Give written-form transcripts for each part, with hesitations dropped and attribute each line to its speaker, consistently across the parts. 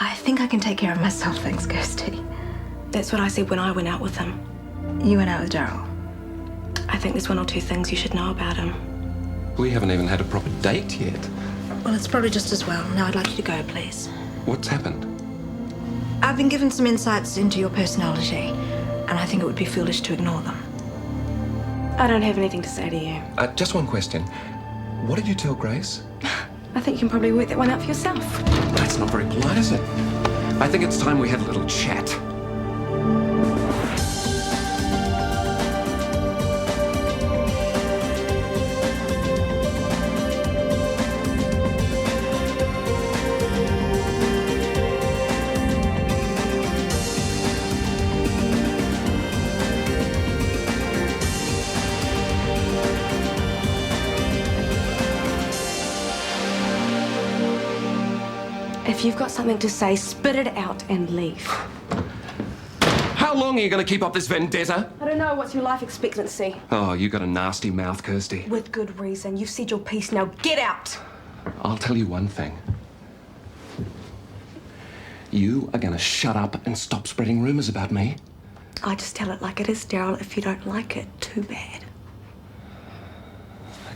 Speaker 1: I think I can take care of myself, thanks, Kirsty.
Speaker 2: That's what I said when I went out with him.
Speaker 1: You went out with Daryl.
Speaker 2: I think there's one or two things you should know about him.
Speaker 3: We haven't even had a proper date yet.
Speaker 1: Well, it's probably just as well. Now I'd like you to go, please.
Speaker 3: What's happened?
Speaker 1: I've been given some insights into your personality, and I think it would be foolish to ignore them.
Speaker 2: I don't have anything to say to you.
Speaker 3: Just one question. What did you tell Grace?
Speaker 2: I think you can probably work that one out for yourself.
Speaker 3: That's not very polite, is it? I think it's time we had a little chat.
Speaker 2: If you've got something to say, spit it out and leave.
Speaker 3: How long are you going to keep up this vendetta?
Speaker 2: I don't know. What's your life expectancy?
Speaker 3: Oh, you got a nasty mouth, Kirsty.
Speaker 2: With good reason. You've said your piece. Now get out.
Speaker 3: I'll tell you one thing. You are going to shut up and stop spreading rumors about me.
Speaker 2: I just tell it like it is, Daryl. If you don't like it, too bad.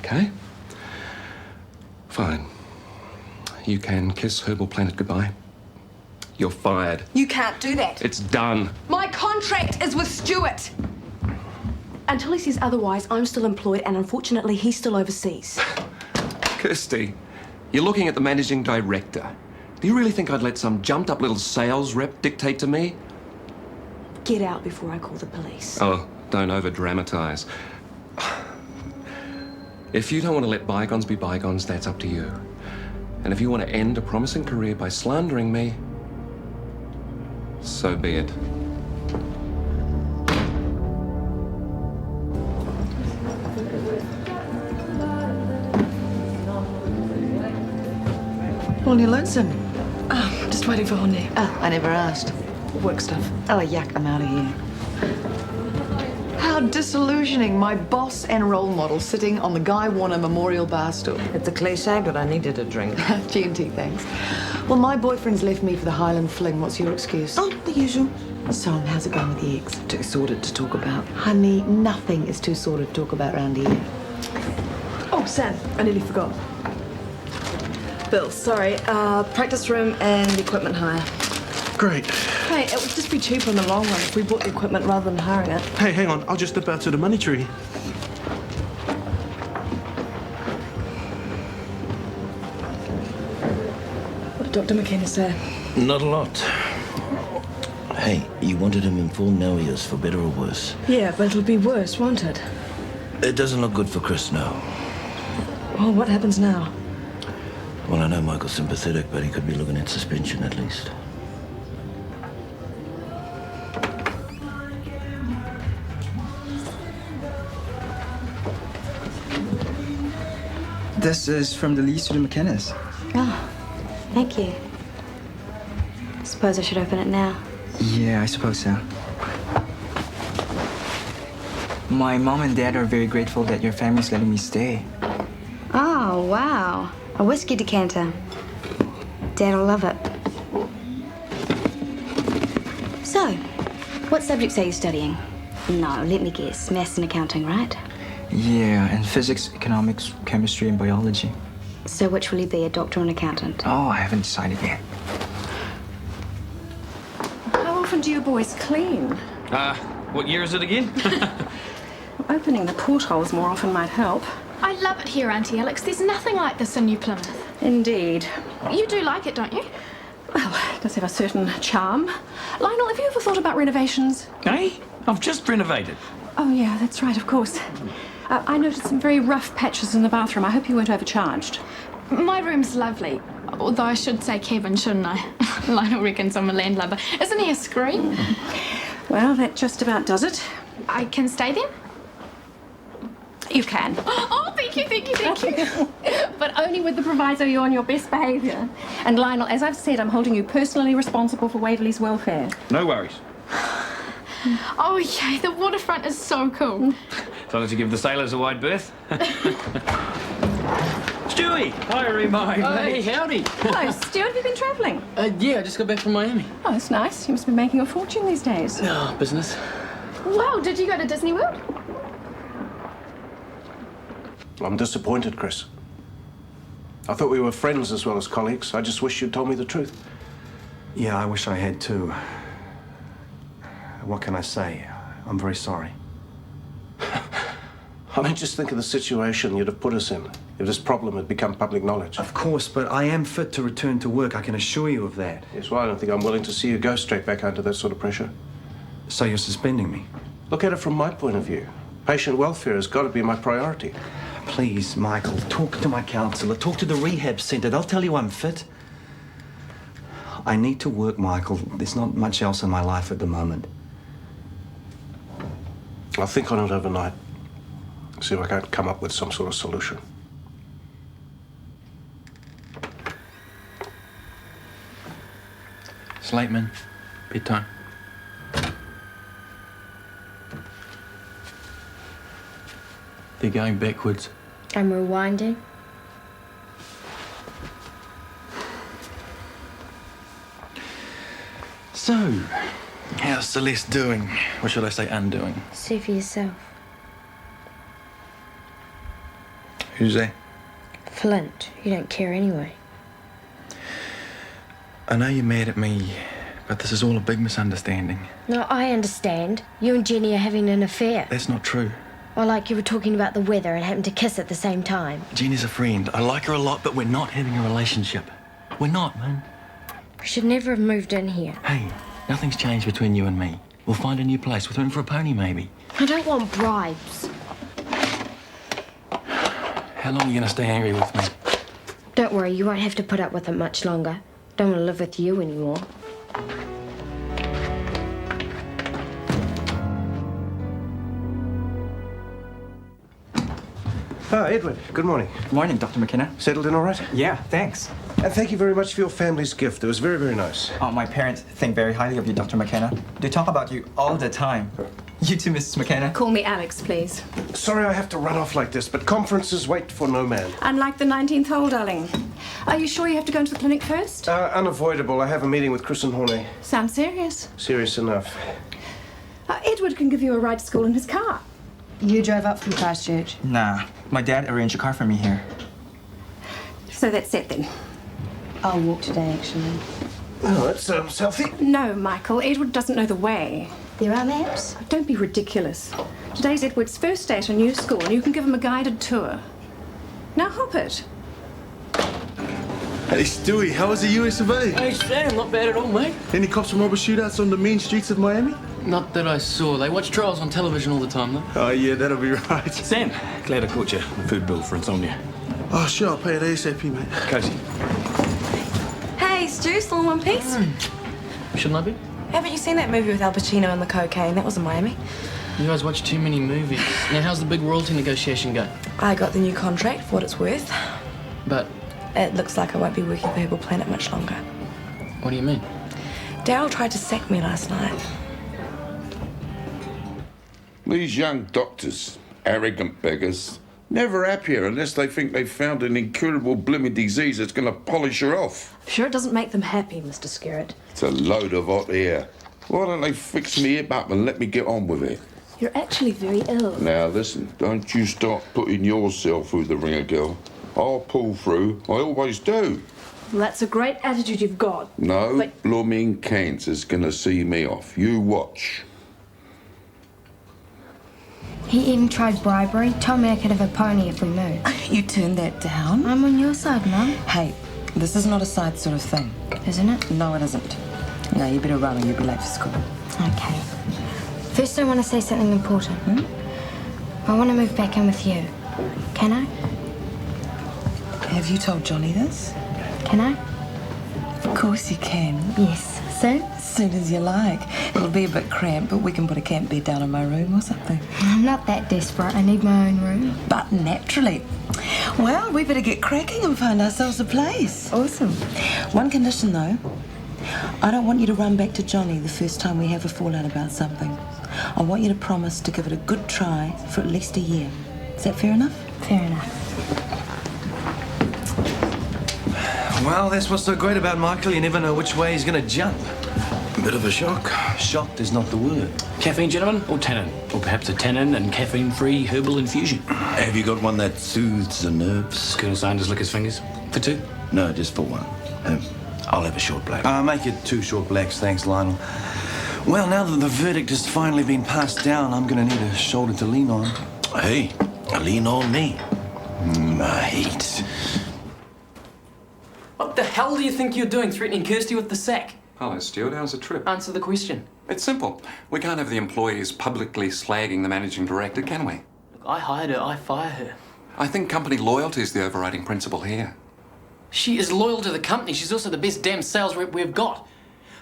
Speaker 3: Okay. Fine. You can kiss Herbal Planet goodbye. You're fired.
Speaker 2: You can't do that.
Speaker 3: It's done.
Speaker 2: My contract is with Stuart. Until he says otherwise, I'm still employed, and unfortunately, he's still overseas.
Speaker 3: Kirsty, you're looking at the managing director. Do you really think I'd let some jumped-up little sales rep dictate to me?
Speaker 2: Get out before I call the police.
Speaker 3: Oh, don't over-dramatize. If you don't want to let bygones be bygones, that's up to you. And if you want to end a promising career by slandering me, so be it.
Speaker 4: Well, you're lonesome.
Speaker 2: Oh, just waiting for Honey.
Speaker 4: Oh, I never asked.
Speaker 2: Work stuff.
Speaker 4: Oh, yuck, I'm out of here. How disillusioning. My boss and role model sitting on the Guy Warner Memorial bar stool.
Speaker 5: It's a cliche, but I needed a drink.
Speaker 4: G&T, thanks. Well, my boyfriend's left me for the Highland fling. What's your excuse?
Speaker 5: Oh, the usual.
Speaker 4: So, how's it going with the eggs?
Speaker 5: Too sordid to talk about.
Speaker 4: Honey, nothing is too sordid to talk about around here.
Speaker 2: Oh, Sam, I nearly forgot. Bill, sorry. Practice room and equipment hire.
Speaker 6: Great.
Speaker 2: Hey, it would just be cheaper in the long run if we bought the equipment rather than hiring it.
Speaker 6: Hey, hang on. I'll just step out to the money tree.
Speaker 2: What did Dr. McKenna say?
Speaker 7: Not a lot. Hey, you wanted him in full now he is, for better or worse.
Speaker 2: Yeah, but it'll be worse, won't it?
Speaker 7: It doesn't look good for Chris now.
Speaker 2: Well, what happens now?
Speaker 7: Well, I know Michael's sympathetic, but he could be looking at suspension at least.
Speaker 8: This is from the lease to the McKennas.
Speaker 9: Oh, thank you. Suppose I should open it now.
Speaker 8: Yeah, I suppose so. My mom and dad are very grateful that your family's letting me stay.
Speaker 9: Oh, wow. A whiskey decanter. Dad'll love it. So, what subjects are you studying? No, let me guess. Maths and accounting, right?
Speaker 8: Yeah, and physics, economics, chemistry, and biology.
Speaker 9: So which will you be, a doctor or an accountant?
Speaker 8: Oh, I haven't decided yet.
Speaker 10: How often do you boys clean?
Speaker 11: What year is it again?
Speaker 10: Opening the portholes more often might help.
Speaker 12: I love it here, Auntie Alex. There's nothing like this in New Plymouth.
Speaker 10: Indeed.
Speaker 12: You do like it, don't you?
Speaker 10: Well, it does have a certain charm. Lionel, have you ever thought about renovations?
Speaker 11: Hey, I've just renovated.
Speaker 10: Oh, yeah, that's right, of course. I noticed some very rough patches in the bathroom. I hope you weren't overcharged.
Speaker 12: My room's lovely. Although I should say Kevin, shouldn't I? Lionel reckons I'm a landlubber. Isn't he a scream?
Speaker 10: Well, that just about does it.
Speaker 12: I can stay then?
Speaker 10: You can.
Speaker 12: Oh, thank you, thank you, thank you.
Speaker 10: But only with the proviso you're on your best behaviour. And Lionel, as I've said, I'm holding you personally responsible for Waverley's welfare.
Speaker 11: No worries.
Speaker 12: Oh, yeah, the waterfront is so cool.
Speaker 11: As long as you give the sailors a wide berth. Stewie! Stewie! Hi, Remo.
Speaker 10: Hey,
Speaker 11: howdy.
Speaker 10: Hello, Stuart. Have you been travelling?
Speaker 11: Yeah, I just got back from Miami.
Speaker 10: Oh, that's nice. You must be making a fortune these days.
Speaker 11: Oh, business.
Speaker 12: Wow, did you go to Disney World?
Speaker 6: I'm disappointed, Chris. I thought we were friends as well as colleagues. I just wish you'd told me the truth.
Speaker 13: Yeah, I wish I had too. What can I say? I'm very sorry.
Speaker 6: I mean, just think of the situation you'd have put us in if this problem had become public knowledge.
Speaker 13: Of course, but I am fit to return to work. I can assure you of that.
Speaker 6: Yes, well, I don't think I'm willing to see you go straight back under that sort of pressure.
Speaker 13: So you're suspending me?
Speaker 6: Look at it from my point of view. Patient welfare has got to be my priority.
Speaker 13: Please, Michael, talk to my counsellor. Talk to the rehab centre. They'll tell you I'm fit. I need to work, Michael. There's not much else in my life at the moment.
Speaker 6: I'll think on it overnight. See if I can't come up with some sort of solution.
Speaker 11: It's late, man. Bedtime. They're going backwards.
Speaker 9: I'm rewinding.
Speaker 11: So, how's Celeste doing? Or should I say undoing?
Speaker 9: See for yourself.
Speaker 11: Who's that?
Speaker 9: Flint, you don't care anyway.
Speaker 11: I know you're mad at me, but this is all a big misunderstanding.
Speaker 9: No, I understand. You and Jenny are having an affair.
Speaker 11: That's not true.
Speaker 9: Or like you were talking about the weather and happened to kiss at the same time.
Speaker 11: Jenny's a friend. I like her a lot, but we're not having a relationship. We're not, man.
Speaker 9: We should never have moved in here.
Speaker 11: Hey, nothing's changed between you and me. We'll find a new place with room for a pony, maybe.
Speaker 9: I don't want bribes.
Speaker 11: How long are you going to stay angry with me?
Speaker 9: Don't worry, you won't have to put up with it much longer. Don't want to live with you anymore.
Speaker 6: Oh, Edward, good morning.
Speaker 8: Morning, Dr. McKenna.
Speaker 6: Settled in all right?
Speaker 8: Yeah, thanks.
Speaker 6: And thank you very much for your family's gift. It was very, very nice.
Speaker 8: Oh, my parents think very highly of you, Dr. McKenna. They talk about you all the time. You too, Mrs. McKenna.
Speaker 10: Call me Alex, please.
Speaker 6: Sorry I have to run off like this, but conferences wait for no man.
Speaker 10: Unlike the 19th hole, darling. Are you sure you have to go into the clinic first?
Speaker 6: Unavoidable. I have a meeting with Chris and Horney.
Speaker 10: Sounds serious.
Speaker 6: Serious enough.
Speaker 10: Edward can give you a ride to school in his car.
Speaker 2: You drove up from Christchurch.
Speaker 8: Nah, my dad arranged a car for me here.
Speaker 10: So that's set then.
Speaker 2: I'll walk today, actually.
Speaker 6: Oh, that sounds healthy.
Speaker 10: No, Michael. Edward doesn't know the way.
Speaker 9: There are maps.
Speaker 10: Don't be ridiculous. Today's Edward's first day at a new school, and you can give him a guided tour. Now hop it.
Speaker 6: Hey, Stewie, how was the US of A?
Speaker 11: Hey, Sam, not bad at all, mate.
Speaker 6: Any cops and robber shootouts on the mean streets of Miami?
Speaker 11: Not that I saw. They watch trials on television all the time, though.
Speaker 6: Oh, yeah, that'll be right.
Speaker 11: Sam, glad I caught you. Food bill for insomnia.
Speaker 6: Oh, sure, I'll pay it ASAP, mate.
Speaker 11: Cozy.
Speaker 2: Hey, Stu, still in one piece?
Speaker 11: Shouldn't I be?
Speaker 2: Haven't you seen that movie with Al Pacino and the cocaine? That was in Miami.
Speaker 11: You guys watch too many movies. Now, how's the big royalty negotiation go?
Speaker 2: I got the new contract for what it's worth.
Speaker 11: But
Speaker 2: It looks like I won't be working for Herbal Planet much longer.
Speaker 11: what do you mean?
Speaker 2: Daryl tried to sack me last night.
Speaker 14: These young doctors, arrogant beggars, never happier unless they think they've found an incurable blooming disease that's going to polish her off.
Speaker 10: Sure, it doesn't make them happy, Mr. Skerritt.
Speaker 14: It's a load of hot air. Why don't they fix me hip up and let me get on with it?
Speaker 10: You're actually very ill.
Speaker 14: Now, listen, don't you start putting yourself through the ringer, girl. I'll pull through. I always do.
Speaker 10: Well, that's a great attitude you've got.
Speaker 14: No
Speaker 10: But-
Speaker 14: blooming cancer's going to see me off. You watch.
Speaker 9: He even tried bribery. Told me I could have a pony if we moved.
Speaker 2: You turned that down?
Speaker 9: I'm on your side, Mum.
Speaker 2: Hey, this is not a side sort of thing.
Speaker 9: Isn't it?
Speaker 2: No, it isn't. No, you better run or you'll be late for school.
Speaker 9: Okay. First, I want to say something important. I want to move back in with you. Can I?
Speaker 2: Have you told Johnny this?
Speaker 9: Can I?
Speaker 2: Of course you can.
Speaker 9: Yes. Soon?
Speaker 2: As soon as you like. It'll be a bit cramped, but we can put a camp bed down in my room or something.
Speaker 9: I'm not that desperate. I need my own room.
Speaker 2: But naturally. Well, we better get cracking and find ourselves a place.
Speaker 9: Awesome.
Speaker 2: One condition, though. I don't want you to run back to Johnny the first time we have a fallout about something. I want you to promise to give it a good try for at least a year. Is that fair enough?
Speaker 9: Fair enough.
Speaker 13: Well, that's what's so great about Michael. You never know which way he's going to jump. A bit of a shock. Shocked is not the word.
Speaker 15: Caffeine, gentlemen, or tannin? Or perhaps a tannin and caffeine-free herbal infusion?
Speaker 7: Have you got one that soothes the nerves?
Speaker 15: Colonel Sanders lick his fingers. For two?
Speaker 7: No, just for one. I'll have a short black.
Speaker 13: Make it 2 short blacks, thanks, Lionel. Well, now that the verdict has finally been passed down, I'm going to need a shoulder to lean on.
Speaker 7: Hey, lean on me. Mate.
Speaker 16: What the hell do you think you're doing, threatening Kirsty with the sack?
Speaker 3: Hello, Stuart. How's the trip?
Speaker 16: Answer the question.
Speaker 3: It's simple. We can't have the employees publicly slagging the managing director, can we?
Speaker 16: Look, I hired her, I fire her.
Speaker 3: I think company loyalty is the overriding principle here.
Speaker 16: She is loyal to the company. She's also the best damn sales rep we've got.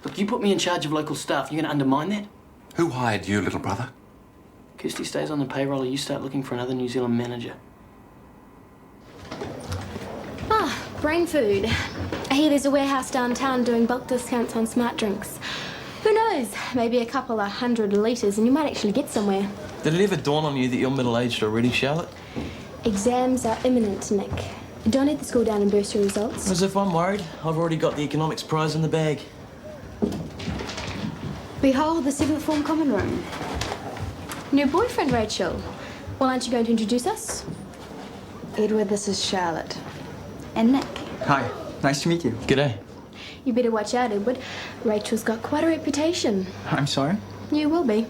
Speaker 16: Look, you put me in charge of local staff. You're going to undermine that?
Speaker 3: Who hired you, little brother?
Speaker 16: Kirsty stays on the payroll, or you start looking for another New Zealand manager.
Speaker 9: Ah, brain food. I hear there's a warehouse downtown doing bulk discounts on smart drinks. Who knows? Maybe a couple of 100 litres and you might actually get somewhere.
Speaker 11: Did it ever dawn on you that you're middle-aged already, Charlotte?
Speaker 9: Exams are imminent, Nick. Don't let the school down in bursary results.
Speaker 11: As if I'm worried. I've already got the economics prize in the bag.
Speaker 9: Behold the 7th form common room. New boyfriend, Rachel. Well, aren't you going to introduce us? Edward, this is Charlotte. And Nick.
Speaker 8: Hi, nice to meet you.
Speaker 11: G'day.
Speaker 9: You better watch out, Edward. Rachel's got quite a reputation.
Speaker 8: I'm sorry?
Speaker 9: You will be.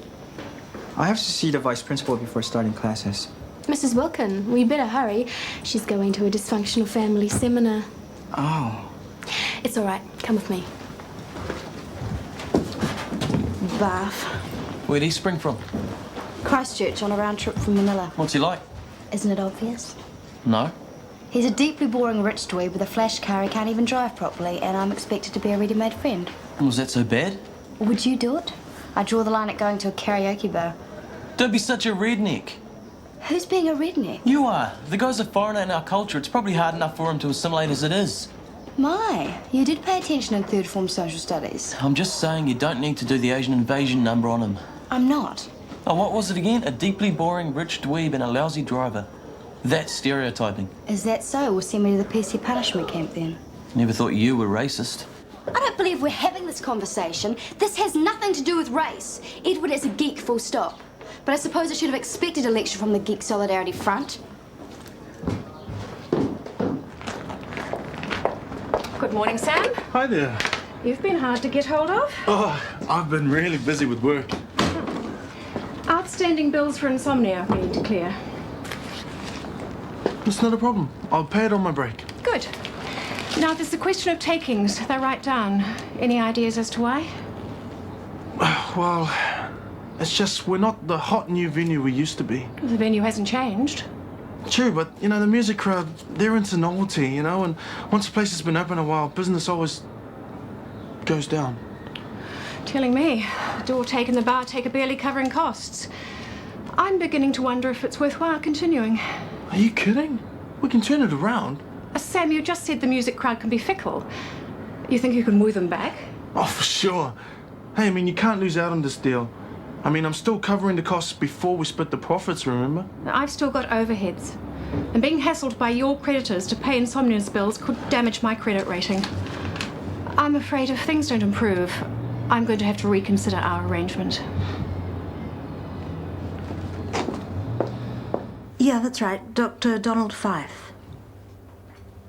Speaker 8: I have to see the vice principal before starting classes.
Speaker 9: Mrs. Wilkin, we better hurry. She's going to a dysfunctional family seminar.
Speaker 8: Oh.
Speaker 9: It's all right. Come with me. Bath.
Speaker 11: Where'd he spring from?
Speaker 17: Christchurch on a round trip from Manila.
Speaker 11: What's he like?
Speaker 17: Isn't it obvious?
Speaker 11: No.
Speaker 17: He's a deeply boring rich dweeb with a flash car he can't even drive properly, and I'm expected to be a ready-made friend.
Speaker 11: Was that so bad?
Speaker 17: Would you do it? I draw the line at going to a karaoke bar.
Speaker 11: Don't be such a redneck.
Speaker 17: Who's being a redneck?
Speaker 11: You are. The guy's a foreigner in our culture. It's probably hard enough for him to assimilate as it is.
Speaker 17: My, you did pay attention in 3rd form social studies.
Speaker 11: I'm just saying you don't need to do the Asian invasion number on him.
Speaker 17: I'm not.
Speaker 11: Oh, what was it again? A deeply boring rich dweeb and a lousy driver. That's stereotyping.
Speaker 17: Is that so? We'll send me to the PC punishment camp then.
Speaker 11: Never thought you were racist.
Speaker 17: I don't believe we're having this conversation. This has nothing to do with race. Edward is a geek, full stop. But I suppose I should have expected a lecture from the Geek Solidarity Front.
Speaker 10: Good morning, Sam.
Speaker 18: Hi there.
Speaker 10: You've been hard to get hold of.
Speaker 18: Oh, I've been really busy with work.
Speaker 10: Outstanding bills for insomnia we need to clear.
Speaker 18: It's not a problem. I'll pay it on my break.
Speaker 10: Good. Now, there's a question of takings. They're right down. Any ideas as to why?
Speaker 18: Well, it's just we're not the hot new venue we used to be.
Speaker 10: The venue hasn't changed.
Speaker 18: True, but, you know, the music crowd, they're into novelty, you know, and once a place has been open a while, business always goes down.
Speaker 10: Telling me. The door take and the bar take are barely covering costs. I'm beginning to wonder if it's worthwhile continuing.
Speaker 18: Are you kidding? We can turn it around.
Speaker 10: Sam, you just said the music crowd can be fickle. You think you can woo them back?
Speaker 18: Oh, for sure. Hey, I mean, you can't lose out on this deal. I mean, I'm still covering the costs before we split the profits, remember?
Speaker 10: I've still got overheads. And being hassled by your creditors to pay insomnia's bills could damage my credit rating. I'm afraid if things don't improve, I'm going to have to reconsider our arrangement.
Speaker 1: Yeah, that's right. Dr. Donald Fife.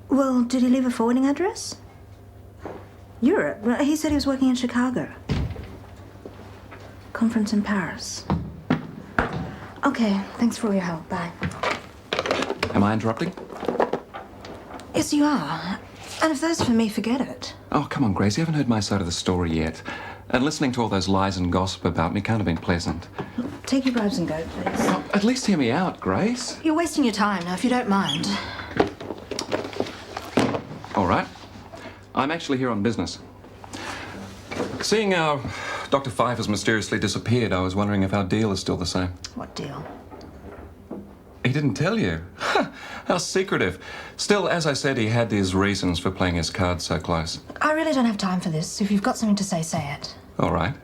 Speaker 1: Well, did he leave a forwarding address? Europe? Well, he said he was working in Chicago. Conference in Paris. Okay, thanks for all your help. Bye.
Speaker 3: Am I interrupting?
Speaker 1: Yes, you are. And if that's for me, forget it.
Speaker 3: Oh, come on, Grace. You haven't heard my side of the story yet. And listening to all those lies and gossip about me can't have been pleasant.
Speaker 1: Take your bribes and go, please.
Speaker 3: Oh, at least hear me out, Grace.
Speaker 1: You're wasting your time now, if you don't mind.
Speaker 3: All right. I'm actually here on business. Seeing our Dr. Fife has mysteriously disappeared, I was wondering if our deal is still the same.
Speaker 1: What deal?
Speaker 3: He didn't tell you. How secretive. Still, as I said, he had his reasons for playing his cards so close.
Speaker 1: I really don't have time for this. If you've got something to say, say it.
Speaker 3: All right.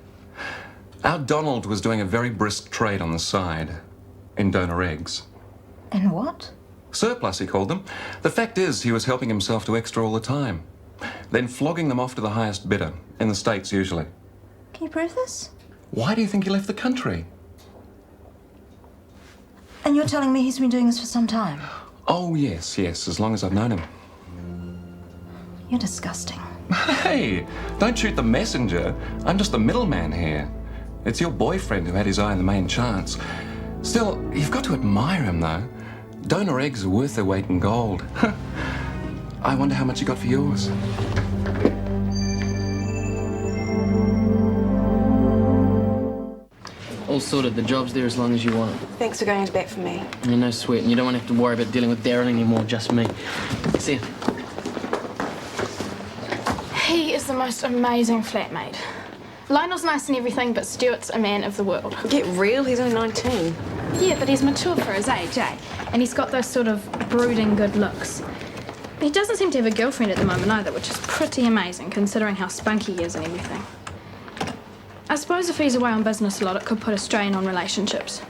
Speaker 3: Our Donald was doing a very brisk trade on the side in donor eggs.
Speaker 1: In what?
Speaker 3: Surplus, he called them. The fact is, he was helping himself to extra all the time. then flogging them off to the highest bidder, in the States usually.
Speaker 1: Can you prove this?
Speaker 3: Why do you think he left the country?
Speaker 1: And you're telling me he's been doing this for some time?
Speaker 3: Oh, yes, as long as I've known him.
Speaker 1: You're disgusting.
Speaker 3: Hey, don't shoot the messenger. I'm just the middleman here. It's your boyfriend who had his eye on the main chance. Still, you've got to admire him, though. Donor eggs are worth their weight in gold. I wonder how much you got for yours.
Speaker 16: All sorted. The job's there as long as you want it.
Speaker 2: Thanks for going to bat for me.
Speaker 16: Yeah, no sweat. And you don't want to have to worry about dealing with Darren anymore, just me. See ya.
Speaker 12: He is the most amazing flatmate. Lionel's nice and everything, but Stuart's a man of the world.
Speaker 2: Get real, he's only 19.
Speaker 12: Yeah, but he's mature for his age, eh? And he's got those sort of brooding good looks. He doesn't seem to have a girlfriend at the moment either, which is pretty amazing considering how spunky he is and everything. I suppose if he's away on business a lot, it could put a strain on relationships.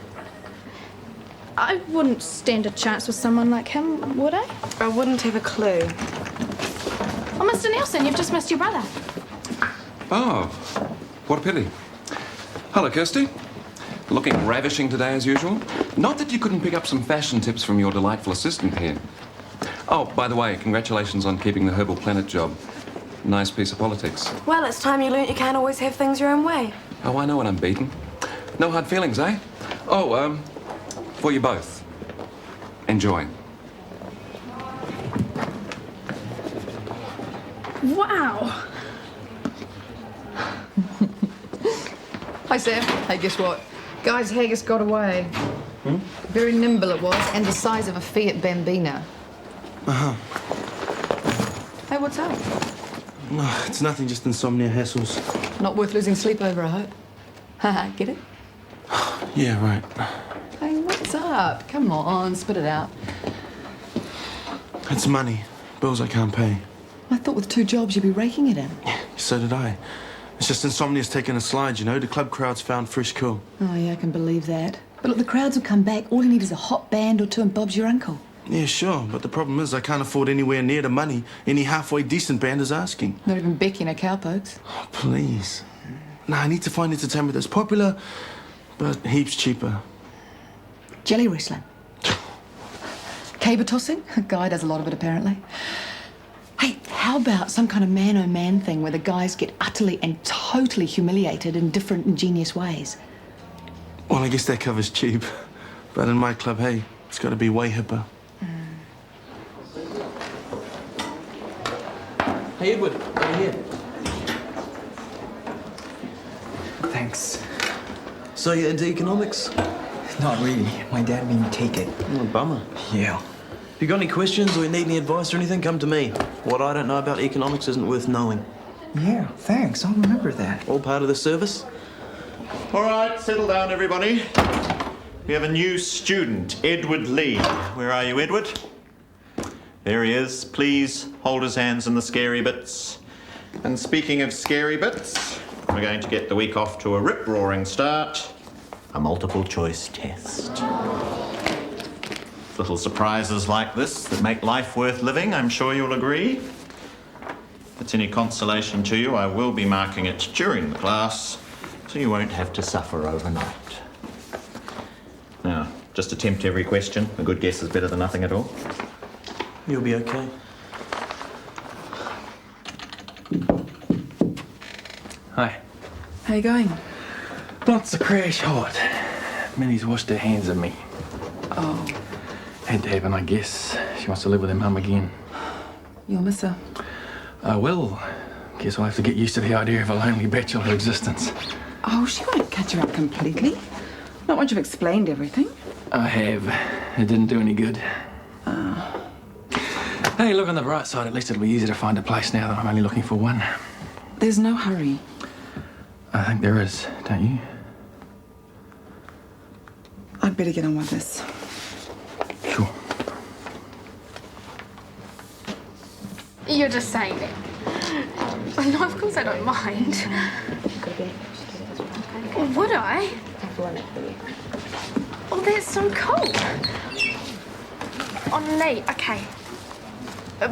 Speaker 12: I wouldn't stand a chance with someone like him, would I?
Speaker 2: I wouldn't have a clue.
Speaker 12: Oh, Mr. Nelson, you've just missed your brother.
Speaker 3: Oh, what a pity. Hello, Kirsty. Looking ravishing today as usual. Not that you couldn't pick up some fashion tips from your delightful assistant here. Oh, by the way, congratulations on keeping the Herbal Planet job. Nice piece of politics.
Speaker 2: Well, it's time you learnt you can't always have things your own way.
Speaker 3: Oh, I know when I'm beaten. No hard feelings, eh? Oh, for you both. Enjoy.
Speaker 12: Wow.
Speaker 4: Hi, Sam. Hey, guess what? Guy's haggis got away. Very nimble it was, and the size of a Fiat Bambina.
Speaker 18: Uh-huh.
Speaker 4: Hey, what's up?
Speaker 18: No, it's nothing, just insomnia hassles.
Speaker 4: Not worth losing sleep over, I hope. Haha, get it?
Speaker 18: Yeah, right.
Speaker 4: Hey, what's up? Come on, spit it out.
Speaker 18: It's money. Bills I can't pay.
Speaker 4: I thought with 2 jobs you'd be raking it in.
Speaker 18: So did I. It's just insomnia's taken a slide, you know. The club crowd's found fresh cool.
Speaker 4: Oh, yeah, I can believe that. But look, the crowds will come back. All you need is a hot band or 2 and Bob's your uncle.
Speaker 18: Yeah, sure, but the problem is I can't afford anywhere near the money any halfway decent band is asking.
Speaker 4: Not even Becky and her cowpokes.
Speaker 18: Oh, please. No, I need to find entertainment that's popular, but heaps cheaper.
Speaker 4: Jelly wrestling. Caber tossing? A guy does a lot of it, apparently. Hey, how about some kind of man-o-man thing where the guys get utterly and totally humiliated in different ingenious ways?
Speaker 18: Well, I guess that covers cheap. But in my club, hey, it's got to be way hipper.
Speaker 11: Hey, Edward, over here.
Speaker 8: Thanks.
Speaker 11: So you're into economics?
Speaker 8: Not really. My dad made me take it.
Speaker 11: Oh, bummer.
Speaker 8: Yeah.
Speaker 11: If you got any questions or you need any advice or anything, come to me. What I don't know about economics isn't worth knowing.
Speaker 8: Yeah, thanks. I'll remember that.
Speaker 11: All part of the service.
Speaker 19: All right, settle down, everybody. We have a new student, Edward Lee. Where are you, Edward? There he is. Please hold his hands in the scary bits. And speaking of scary bits, we're going to get the week off to a rip-roaring start. A multiple choice test. Little surprises like this that make life worth living, I'm sure you'll agree. If it's any consolation to you, I will be marking it during the class, so you won't have to suffer overnight. Now, just attempt every question. A good guess is better than nothing at all.
Speaker 11: You'll be okay.
Speaker 15: Hi.
Speaker 4: How you going?
Speaker 15: Not so crash hot. Minnie's washed her hands of me.
Speaker 4: Oh,
Speaker 15: Had to happen, I guess. She wants to live with her mum again.
Speaker 4: you'll miss her.
Speaker 15: Well, guess I'll have to get used to the idea of a lonely bachelor existence.
Speaker 4: Oh, she won't cut you out completely. Not once you've explained everything.
Speaker 15: I have. It didn't do any good. Hey, look on the bright side. At least it'll be easier to find a place now that I'm only looking for one.
Speaker 4: There's no hurry.
Speaker 15: I think there is, don't you?
Speaker 4: I'd better get on with this.
Speaker 15: Sure.
Speaker 12: You're just saying that. No, of course I don't mind. Would I? Oh, that's so cold. Oh, neat. Okay.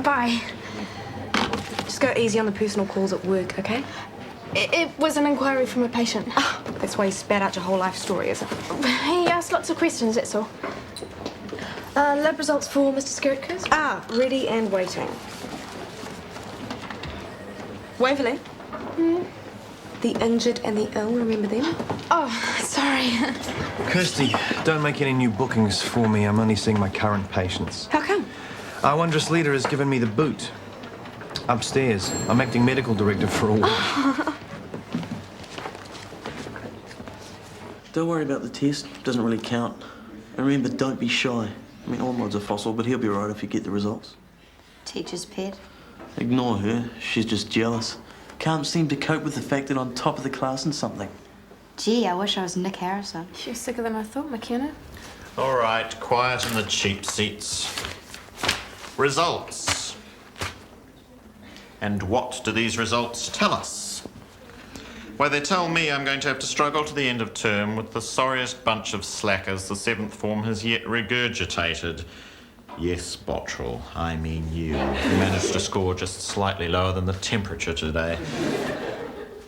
Speaker 12: Bye. Just
Speaker 2: go easy on the personal calls at work, okay?
Speaker 12: It was an inquiry from a patient.
Speaker 2: That's why you spat out your whole life story, is it?
Speaker 12: He asked lots of questions, that's all. Lab results for Mr. Skirtkers?
Speaker 2: Ready and waiting. Waverley? The injured and the ill, remember them?
Speaker 12: Oh, sorry.
Speaker 18: Kirsty, don't make any new bookings for me. I'm only seeing my current patients.
Speaker 2: How come?
Speaker 18: Our wondrous leader has given me the boot. Upstairs. I'm acting medical director for a week.
Speaker 11: Don't worry about the test. Doesn't really count. And remember, don't be shy. I mean, Ormod's a fossil, but he'll be right if you get the results.
Speaker 17: Teacher's pet.
Speaker 11: Ignore her. She's just jealous. Can't seem to cope with the fact that I'm top of the class in something.
Speaker 17: Gee, I wish I was Nick Harrison.
Speaker 12: She's sicker than I thought, McKenna.
Speaker 19: All right, quiet in the cheap seats. Results. And what do these results tell us? Well, they tell me I'm going to have to struggle to the end of term with the sorriest bunch of slackers the 7th form has yet regurgitated. Yes, Bottrell, I mean you. You managed to score just slightly lower than the temperature today.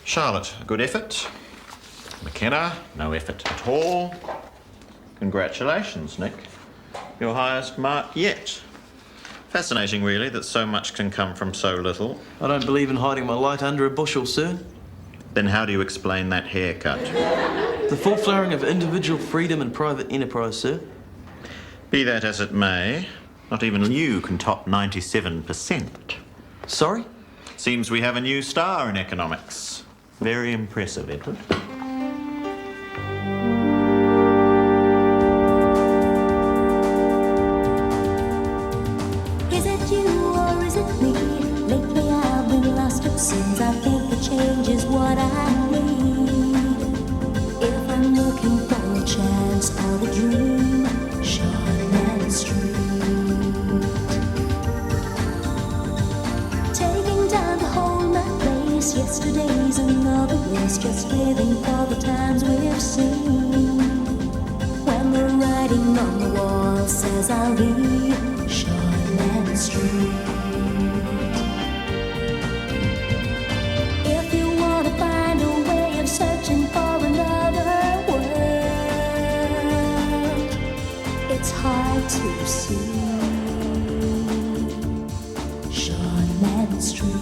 Speaker 19: Charlotte, a good effort. McKenna, no effort at all. Congratulations, Nick. Your highest mark yet. Fascinating, really, that so much can come from so little.
Speaker 11: I don't believe in hiding my light under a bushel, sir.
Speaker 19: Then how do you explain that haircut?
Speaker 11: The full flowering of individual freedom and private enterprise, sir.
Speaker 19: Be that as it may, not even you can top 97%.
Speaker 11: Sorry?
Speaker 19: Seems we have a new star in economics. Very impressive, Edward.
Speaker 20: Is it you or is it me? Lately I've been lost, it seems I think the change is what I need. If I'm looking for a chance or a dream, Shortland Street. Taking time to hold my place, yesterday's another race, just living for the times we've seen. When the writing on the wall says I'll be Shortland Street. If you want to find a way of searching for another world, it's hard to see. Shortland Street.